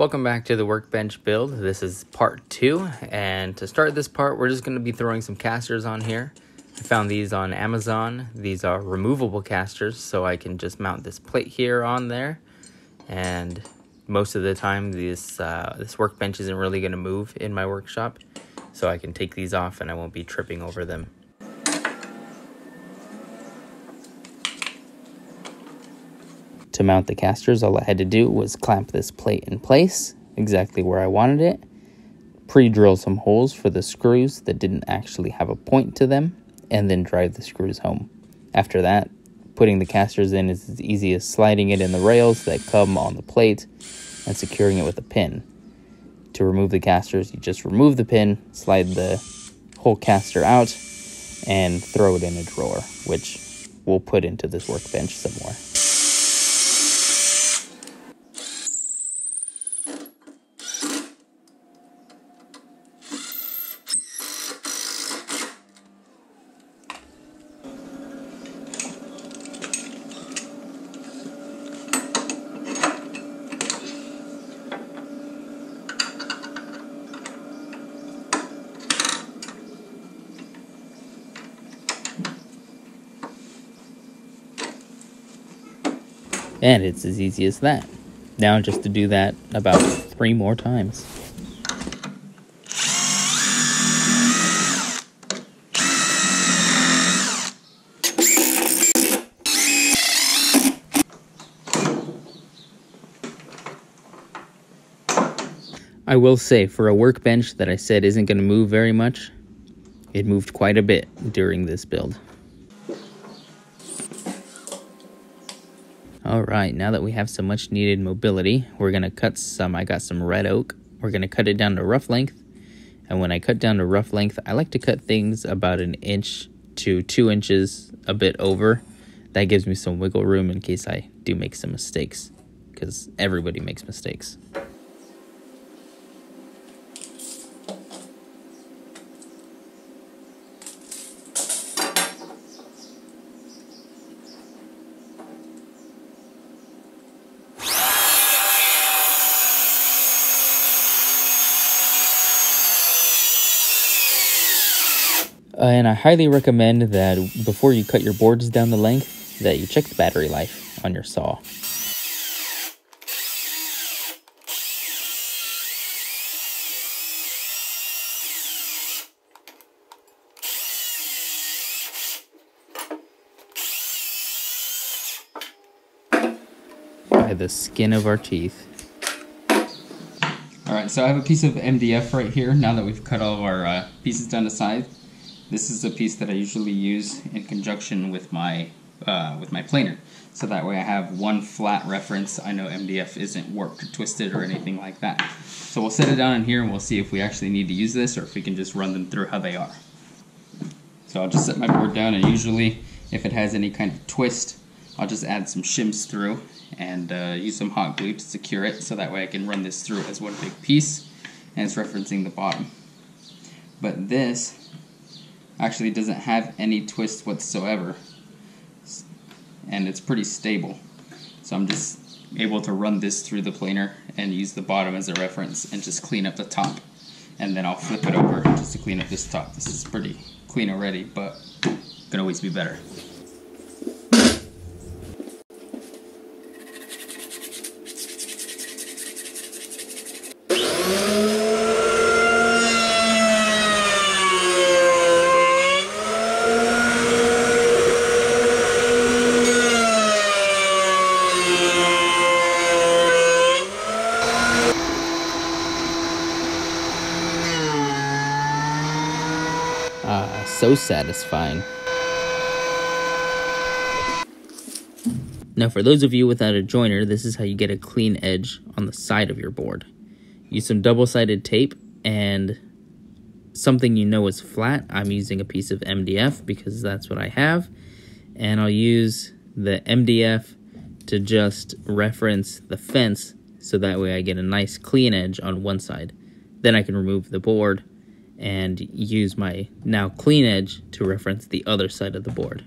Welcome back to the Workbench build. This is part 2, and to start this part, we're just going to be throwing some casters on here. I found these on Amazon. These are removable casters, so I can just mount this plate here on there, and most of the time this workbench isn't really going to move in my workshop, so I can take these off and I won't be tripping over them. To mount the casters, all I had to do was clamp this plate in place exactly where I wanted it, pre-drill some holes for the screws that didn't actually have a point to them, and then drive the screws home. After that, putting the casters in is as easy as sliding it in the rails that come on the plate and securing it with a pin. To remove the casters, you just remove the pin, slide the whole caster out, and throw it in a drawer, which we'll put into this workbench somewhere. And it's as easy as that. Now just to do that about 3 more times. I will say, for a workbench that I said isn't going to move very much, it moved quite a bit during this build. Alright, now that we have some much needed mobility, we're going to cut some. I got some red oak. We're going to cut it down to rough length. And when I cut down to rough length, I like to cut things about 1 inch to 2 inches a bit over. That gives me some wiggle room in case I do make some mistakes, because everybody makes mistakes. And I highly recommend that before you cut your boards down the length, that you check the battery life on your saw. By the skin of our teeth. Alright, so I have a piece of MDF right here now that we've cut all of our pieces down to size. This is a piece that I usually use in conjunction with my planer, so that way I have one flat reference. I know MDF isn't warped or twisted or anything like that. So we'll set it down in here and we'll see if we actually need to use this or if we can just run them through how they are. So I'll just set my board down, and usually if it has any kind of twist, I'll just add some shims through and use some hot glue to secure it, so that way I can run this through as one big piece and it's referencing the bottom. But this actually doesn't have any twist whatsoever, and it's pretty stable, so I'm just able to run this through the planer and use the bottom as a reference and just clean up the top, and then I'll flip it over just to clean up this top. This is pretty clean already, but could always be better. So satisfying. Now for those of you without a joiner, this is how you get a clean edge on the side of your board. Use some double-sided tape and something you know is flat. I'm using a piece of MDF because that's what I have, and I'll use the MDF to just reference the fence, so that way I get a nice clean edge on one side. Then I can remove the board and use my now clean edge to reference the other side of the board.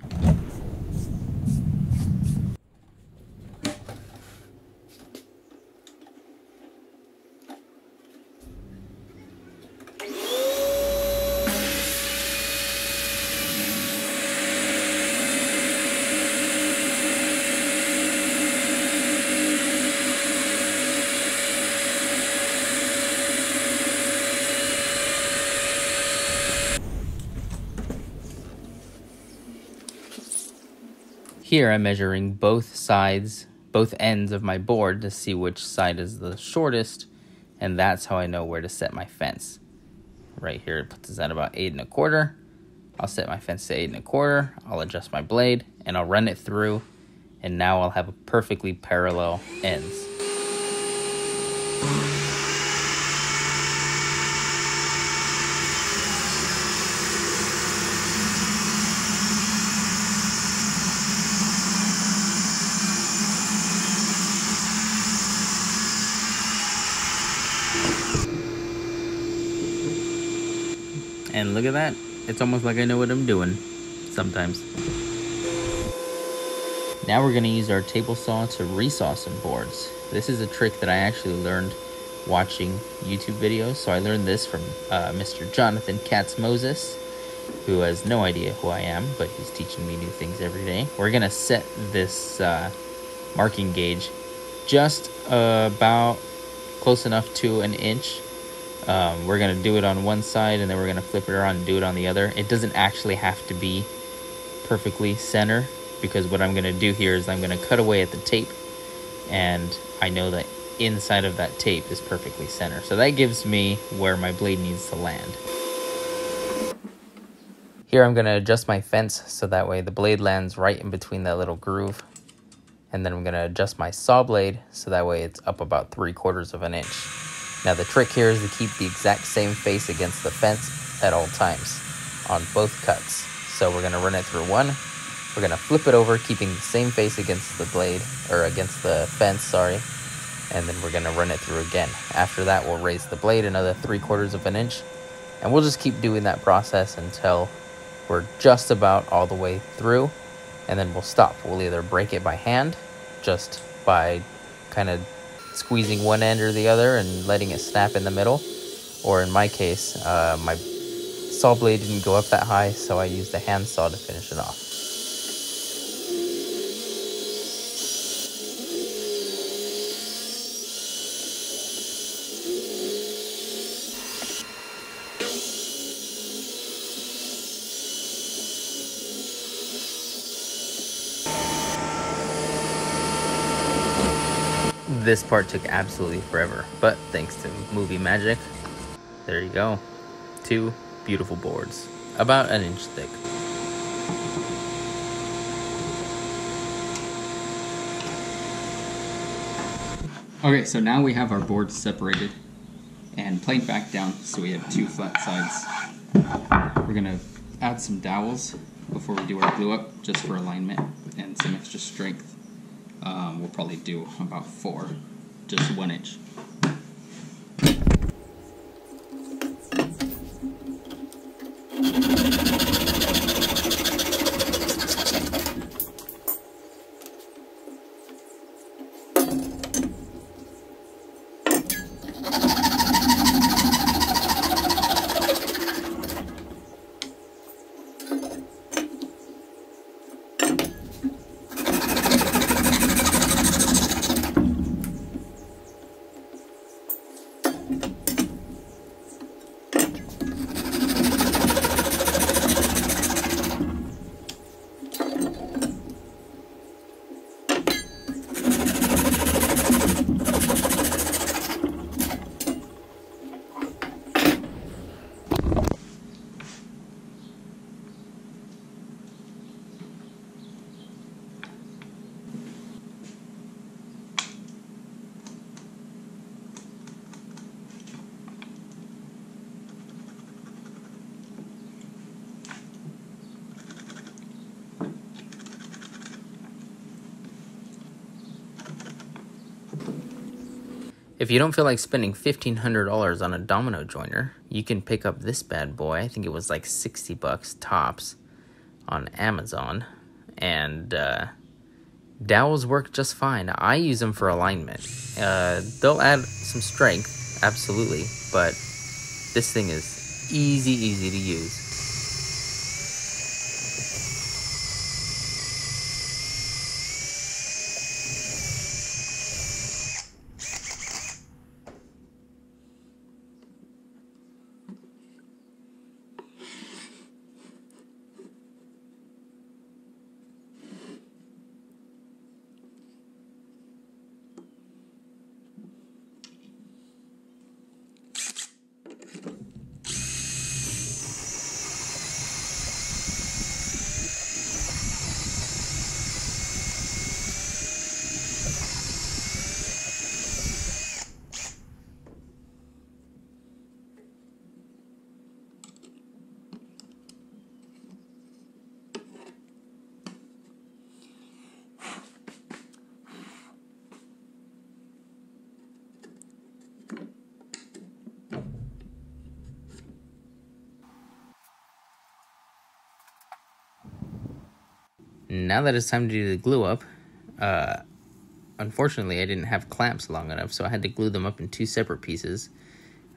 here I'm measuring both sides, both ends of my board to see which side is the shortest, and that's how I know where to set my fence. Right here it puts us at about 8 1/4. I'll set my fence to 8 1/4. I'll adjust my blade and I'll run it through, and now I'll have a perfectly parallel ends. And look at that. It's almost like I know what I'm doing sometimes. Now we're going to use our table saw to resaw some boards. This is a trick that I actually learned watching YouTube videos. So I learned this from Mr. Jonathan Katz-Moses, who has no idea who I am, but he's teaching me new things every day. We're going to set this marking gauge just about close enough to 1 inch. We're going to do it on one side, and then we're going to flip it around and do it on the other. It doesn't actually have to be perfectly center, because what I'm going to do here is I'm going to cut away at the tape, and I know that inside of that tape is perfectly center. So that gives me where my blade needs to land. Here I'm going to adjust my fence so that way the blade lands right in between that little groove. And then I'm going to adjust my saw blade so that way it's up about 3/4 of an inch. Now the trick here is to keep the exact same face against the fence at all times on both cuts. So we're going to run it through one. We're going to flip it over, keeping the same face against the blade, or against the fence, sorry. And then we're going to run it through again. After that, we'll raise the blade another 3/4 of an inch. And we'll just keep doing that process until we're just about all the way through. And then we'll stop. We'll either break it by hand, just by kind of squeezing one end or the other and letting it snap in the middle. Or in my case, my saw blade didn't go up that high, so I used a hand saw to finish it off. This part took absolutely forever, but thanks to movie magic, there you go. 2 beautiful boards, about 1 inch thick. Okay, so now we have our boards separated and planed back down, so we have 2 flat sides. We're going to add some dowels before we do our glue up, just for alignment and some extra strength. We'll probably do about 4, just 1 inch. If you don't feel like spending $1,500 on a domino joiner, you can pick up this bad boy. I think it was like 60 bucks tops on Amazon. And dowels work just fine. I use them for alignment. They'll add some strength, absolutely, but this thing is easy to use. And now that it's time to do the glue up, unfortunately I didn't have clamps long enough, so I had to glue them up in 2 separate pieces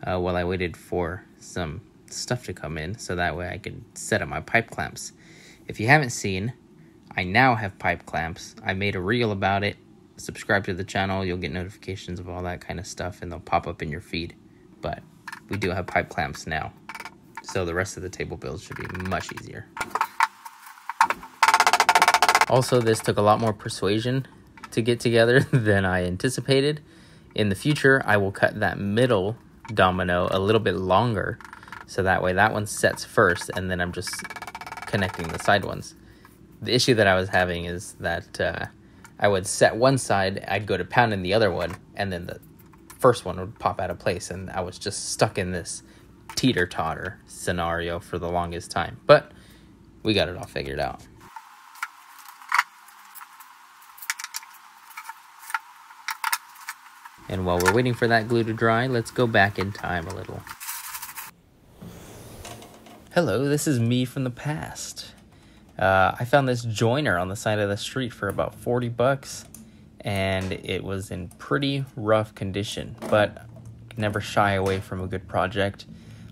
while I waited for some stuff to come in, so that way I could set up my pipe clamps. If you haven't seen, I now have pipe clamps. I made a reel about it. Subscribe to the channel, you'll get notifications of all that kind of stuff, and they'll pop up in your feed. But we do have pipe clamps now, so the rest of the table build should be much easier. Also, this took a lot more persuasion to get together than I anticipated. In the future, I will cut that middle domino a little bit longer, so that way that one sets first, and then I'm just connecting the side ones. The issue that I was having is that I would set one side, I'd go to pounding the other one, and then the first one would pop out of place, and I was just stuck in this teeter-totter scenario for the longest time. But we got it all figured out. And while we're waiting for that glue to dry, let's go back in time a little. Hello, this is me from the past. I found this joiner on the side of the street for about 40 bucks, and it was in pretty rough condition, but never shy away from a good project.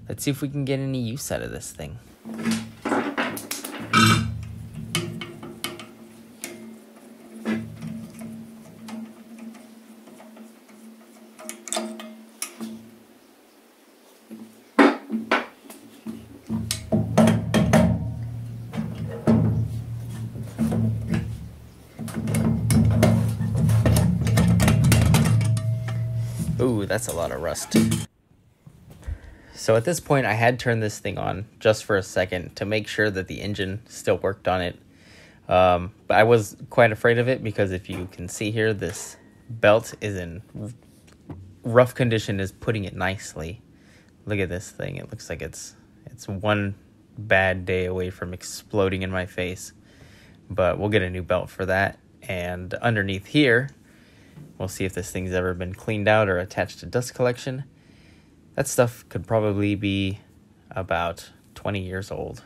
Let's see if we can get any use out of this thing. Ooh, that's a lot of rust. So at this point, I had turned this thing on just for a second to make sure that the engine still worked on it. But I was quite afraid of it because if you can see here, this belt is in rough condition, is putting it nicely. Look at this thing. It looks like it's one bad day away from exploding in my face. But we'll get a new belt for that. And underneath here, we'll see if this thing's ever been cleaned out or attached to dust collection. That stuff could probably be about 20 years old.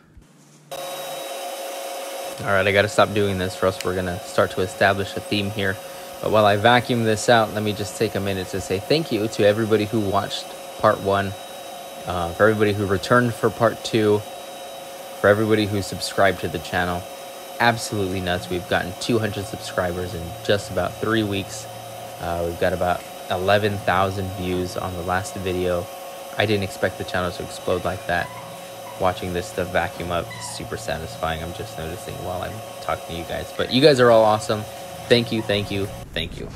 Alright, I gotta stop doing this or else we're gonna start to establish a theme here. But while I vacuum this out, let me just take a minute to say thank you to everybody who watched part 1, for everybody who returned for part 2, for everybody who subscribed to the channel. Absolutely nuts. We've gotten 200 subscribers in just about 3 weeks. We've got about 11,000 views on the last video. I didn't expect the channel to explode like that. Watching this stuff vacuum up is super satisfying. I'm just noticing while I'm talking to you guys. But you guys are all awesome. Thank you, thank you, thank you.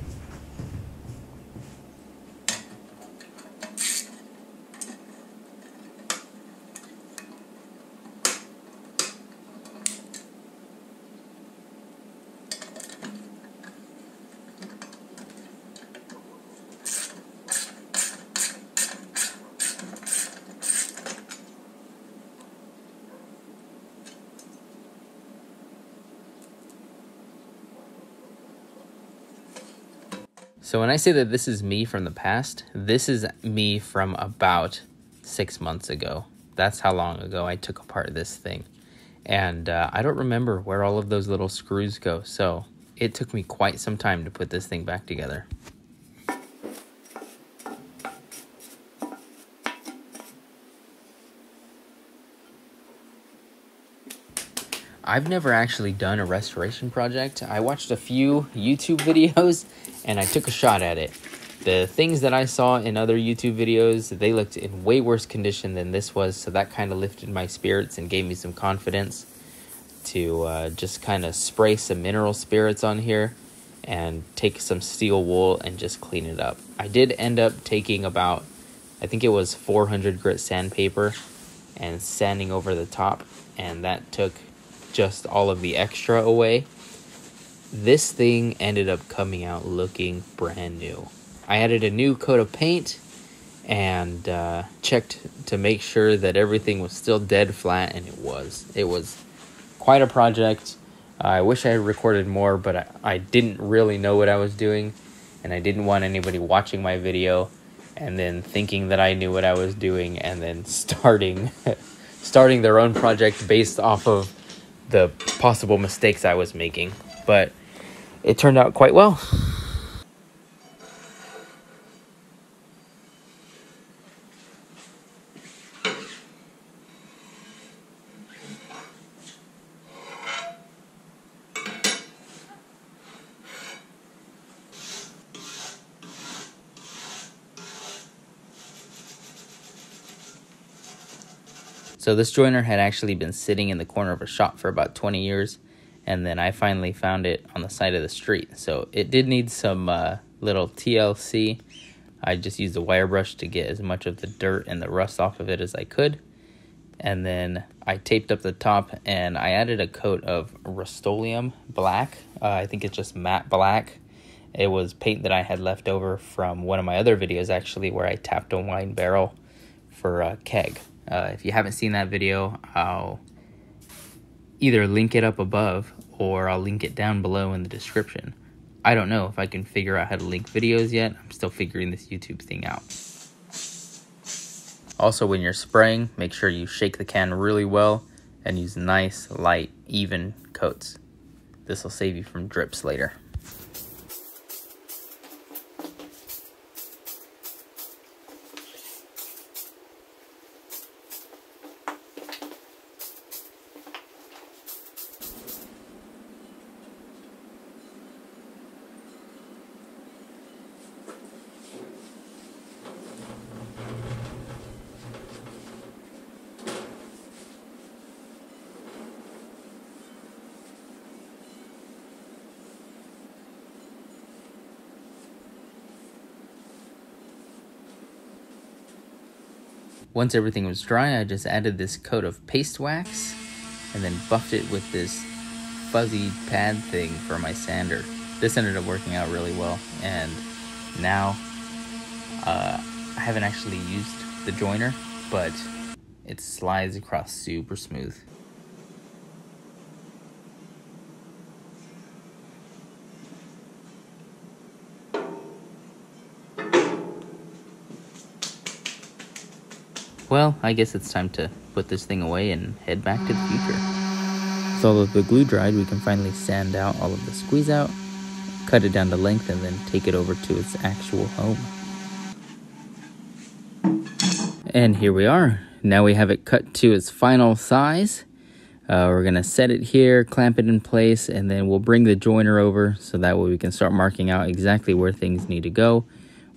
So when I say that this is me from the past, this is me from about 6 months ago. That's how long ago I took apart this thing. And I don't remember where all of those little screws go, so it took me quite some time to put this thing back together. I've never actually done a restoration project. I watched a few YouTube videos and I took a shot at it. The things that I saw in other YouTube videos, they looked in way worse condition than this was, so that kind of lifted my spirits and gave me some confidence to just kind of spray some mineral spirits on here and take some steel wool and just clean it up. I did end up taking about, I think it was 400 grit sandpaper and sanding over the top, and that took just all of the extra away. This thing ended up coming out looking brand new. I added a new coat of paint and checked to make sure that everything was still dead flat, and it was. It was quite a project. I wish I had recorded more, but I didn't really know what I was doing, and I didn't want anybody watching my video and then thinking that I knew what I was doing and then starting their own project based off of the possible mistakes I was making, but it turned out quite well. So this joiner had actually been sitting in the corner of a shop for about 20 years, and then I finally found it on the side of the street. So it did need some little TLC. I just used a wire brush to get as much of the dirt and the rust off of it as I could. And then I taped up the top, and I added a coat of Rust-Oleum black. I think it's just matte black. It was paint that I had left over from one of my other videos, actually, where I tapped a wine barrel for a keg. If you haven't seen that video, I'll either link it up above or I'll link it down below in the description. I don't know if I can figure out how to link videos yet. I'm still figuring this YouTube thing out. Also, when you're spraying, make sure you shake the can really well and use nice, light, even coats. This will save you from drips later. Once everything was dry, I just added this coat of paste wax and then buffed it with this fuzzy pad thing for my sander. This ended up working out really well, and now I haven't actually used the joiner, but it slides across super smooth. Well, I guess it's time to put this thing away and head back to the future. With all of the glue dried, we can finally sand out all of the squeeze out, cut it down to length, and then take it over to its actual home. And here we are. Now we have it cut to its final size. We're going to set it here, clamp it in place, and then we'll bring the joiner over so that way we can start marking out exactly where things need to go,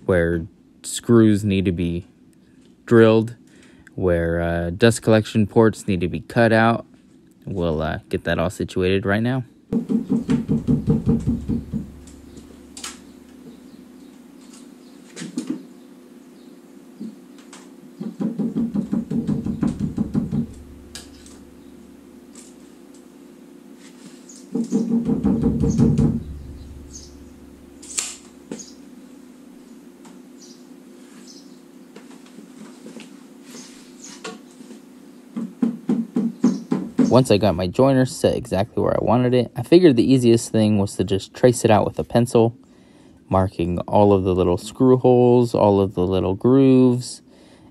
where screws need to be drilled, where dust collection ports need to be cut out. We'll get that all situated right now. Once I got my joiner set exactly where I wanted it, I figured the easiest thing was to just trace it out with a pencil, marking all of the little screw holes, all of the little grooves,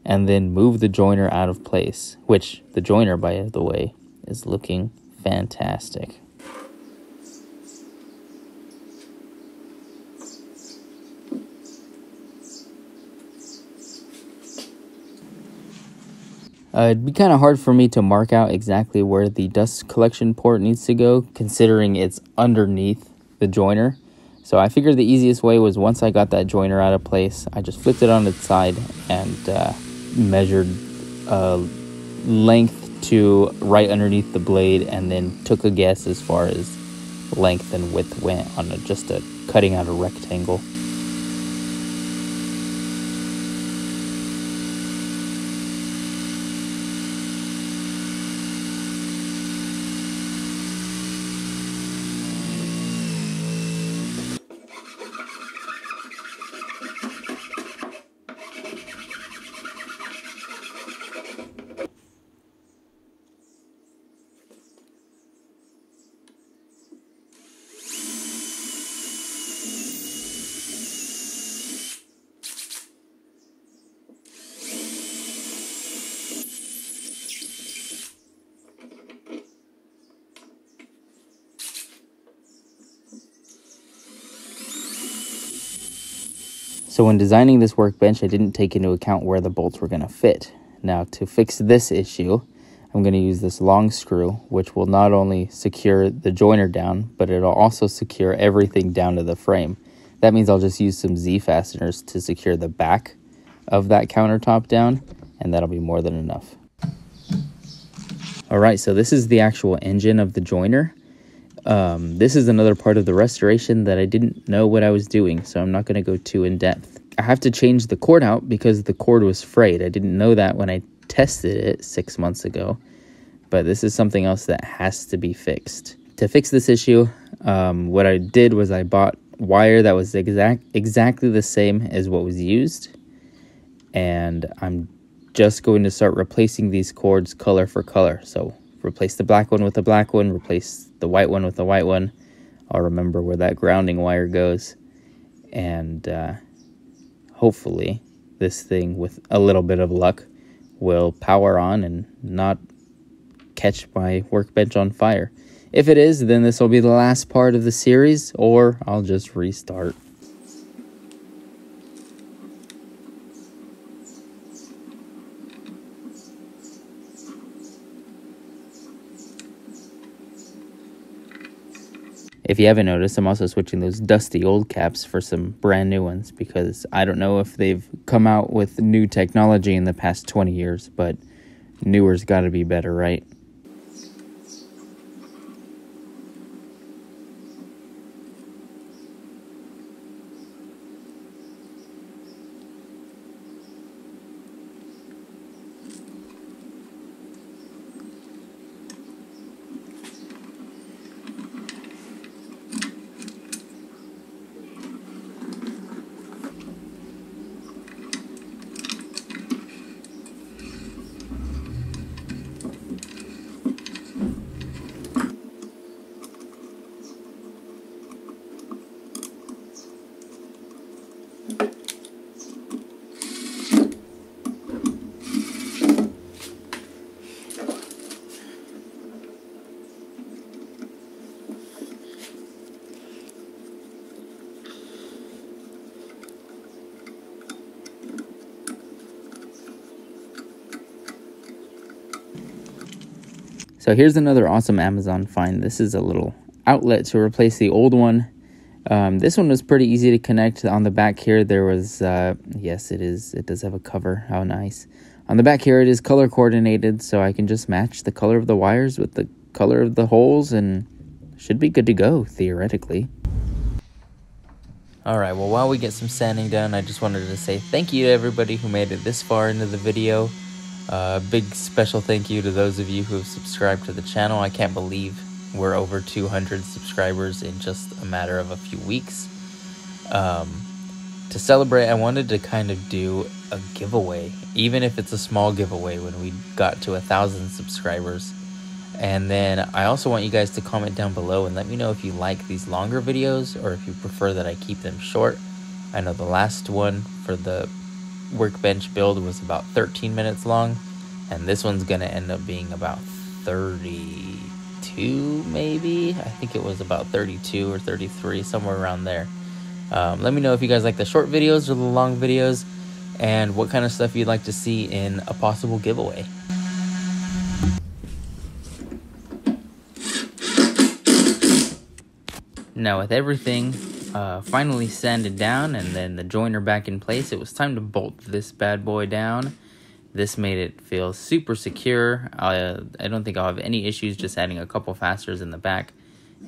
and then move the joiner out of place, which the joiner, by the way, is looking fantastic. It'd be kind of hard for me to mark out exactly where the dust collection port needs to go, considering it's underneath the joiner. So I figured the easiest way was, once I got that joiner out of place, I just flipped it on its side and measured length to right underneath the blade, and then took a guess as far as length and width went on just cutting out a rectangle. So when designing this workbench, I didn't take into account where the bolts were going to fit. Now to fix this issue, I'm going to use this long screw, which will not only secure the joiner down, but it'll also secure everything down to the frame. That means I'll just use some Z fasteners to secure the back of that countertop down, and that'll be more than enough. All right, so this is the actual engine of the joiner. This is another part of the restoration that I didn't know what I was doing, so I'm not going to go too in depth. I have to change the cord out because the cord was frayed. I didn't know that when I tested it 6 months ago, but this is something else that has to be fixed. To fix this issue, what I did was I bought wire that was exactly the same as what was used, and I'm just going to start replacing these cords color for color. So replace the black one with the black one, replace the white one with the white one. I'll remember where that grounding wire goes, and hopefully this thing, with a little bit of luck, will power on and not catch my workbench on fire. If it is, then this will be the last part of the series, or I'll just restart. If you haven't noticed, I'm also switching those dusty old caps for some brand new ones, because I don't know if they've come out with new technology in the past 20 years, but newer's got to be better, right? So here's another awesome Amazon find. This is a little outlet to replace the old one. This one was pretty easy to connect. On the back here, there was, yes, it does have a cover. How nice. On the back here, it is color coordinated, so I can just match the color of the wires with the color of the holes, and should be good to go, theoretically. Alright, well, while we get some sanding done, I just wanted to say thank you to everybody who made it this far into the video. Big special thank you to those of you who have subscribed to the channel. I can't believe we're over 200 subscribers in just a matter of a few weeks. To celebrate, I wanted to kind of do a giveaway, even if it's a small giveaway, when we got to 1,000 subscribers. And then I also want you guys to comment down below and let me know if you like these longer videos or if you prefer that I keep them short. I know the last one for the workbench build was about 13 minutes long, and this one's gonna end up being about 32 maybe. I think it was about 32 or 33, somewhere around there. Let me know if you guys like the short videos or the long videos, and what kind of stuff you'd like to see in a possible giveaway. Now with everything finally sanded down and then the joiner back in place, it was time to bolt this bad boy down. This made it feel super secure. I don't think I'll have any issues just adding a couple fasteners in the back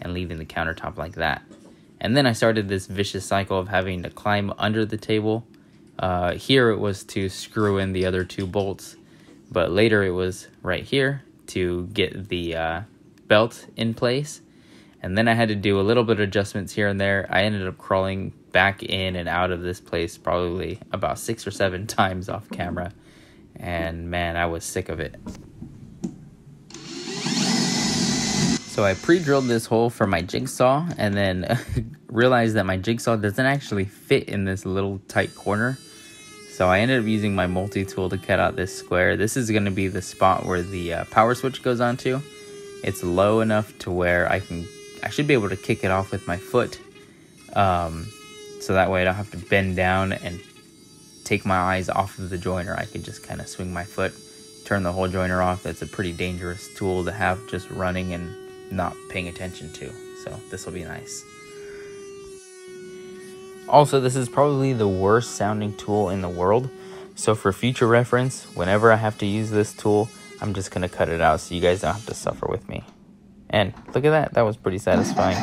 and leaving the countertop like that. And then I started this vicious cycle of having to climb under the table. Here it was to screw in the other two bolts, but later it was right here to get the belt in place. And then I had to do a little bit of adjustments here and there. I ended up crawling back in and out of this place probably about 6 or 7 times off camera. And man, I was sick of it. So I pre-drilled this hole for my jigsaw and then realized that my jigsaw doesn't actually fit in this little tight corner. So I ended up using my multi-tool to cut out this square. This is going to be the spot where the power switch goes onto. It's low enough to where I should be able to kick it off with my foot. so that way I don't have to bend down and take my eyes off of the joiner. I can just kind of swing my foot, turn the whole joiner off. It's a pretty dangerous tool to have just running and not paying attention to, so this will be nice. Also, this is probably the worst sounding tool in the world, so for future reference, whenever I have to use this tool, I'm just going to cut it out so you guys don't have to suffer with me. And look at that, that was pretty satisfying.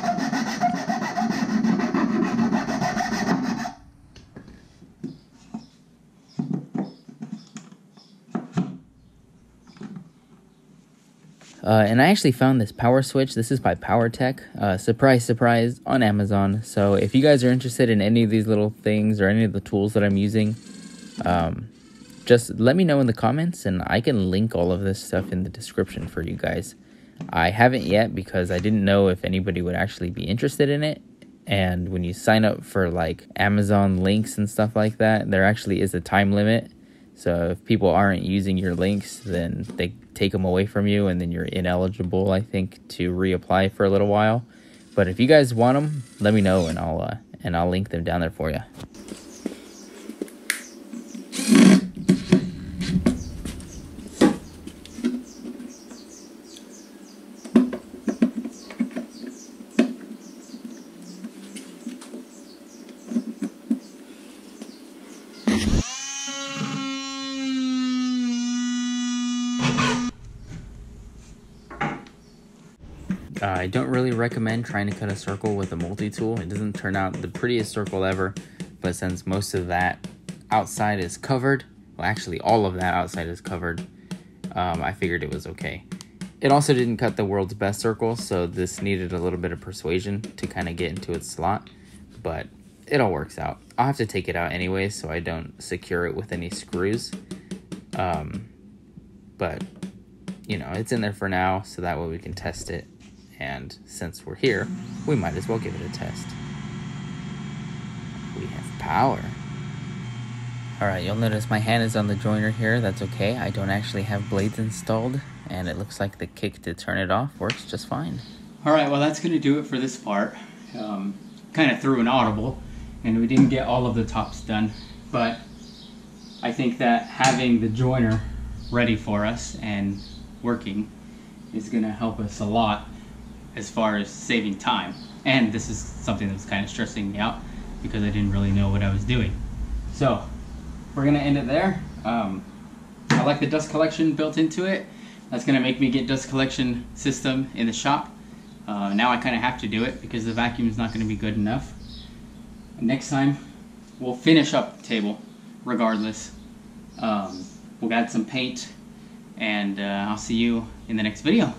And I actually found this power switch. This is by PowerTech. Surprise, surprise, on Amazon. So if you guys are interested in any of these little things or any of the tools that I'm using, just let me know in the comments and I can link all of this stuff in the description for you guys. I haven't yet because I didn't know if anybody would actually be interested in it. And when you sign up for like Amazon links and stuff like that, there actually is a time limit. So if people aren't using your links, then they take them away from you and then you're ineligible, I think, to reapply for a little while. But if you guys want them, let me know and I'll link them down there for you. I don't really recommend trying to cut a circle with a multi-tool. It doesn't turn out the prettiest circle ever, but since most of that outside is covered, well actually all of that outside is covered, I figured it was okay. It also didn't cut the world's best circle, so this needed a little bit of persuasion to kind of get into its slot, but it all works out. I'll have to take it out anyway so I don't secure it with any screws, but you know, it's in there for now so that way we can test it. And since we're here, we might as well give it a test. We have power. Alright, you'll notice my hand is on the joiner here. That's okay. I don't actually have blades installed. And it looks like the kick to turn it off works just fine. Alright, well that's going to do it for this part. Kind of threw an audible. And we didn't get all of the tops done. But I think that having the joiner ready for us and working is going to help us a lot as far as saving time. And this is something that's kind of stressing me out because I didn't really know what I was doing. So we're gonna end it there. I like the dust collection built into it. That's gonna make me get dust collection system in the shop. Now I kind of have to do it because the vacuum is not gonna be good enough. Next time we'll finish up the table regardless. We'll add some paint and I'll see you in the next video.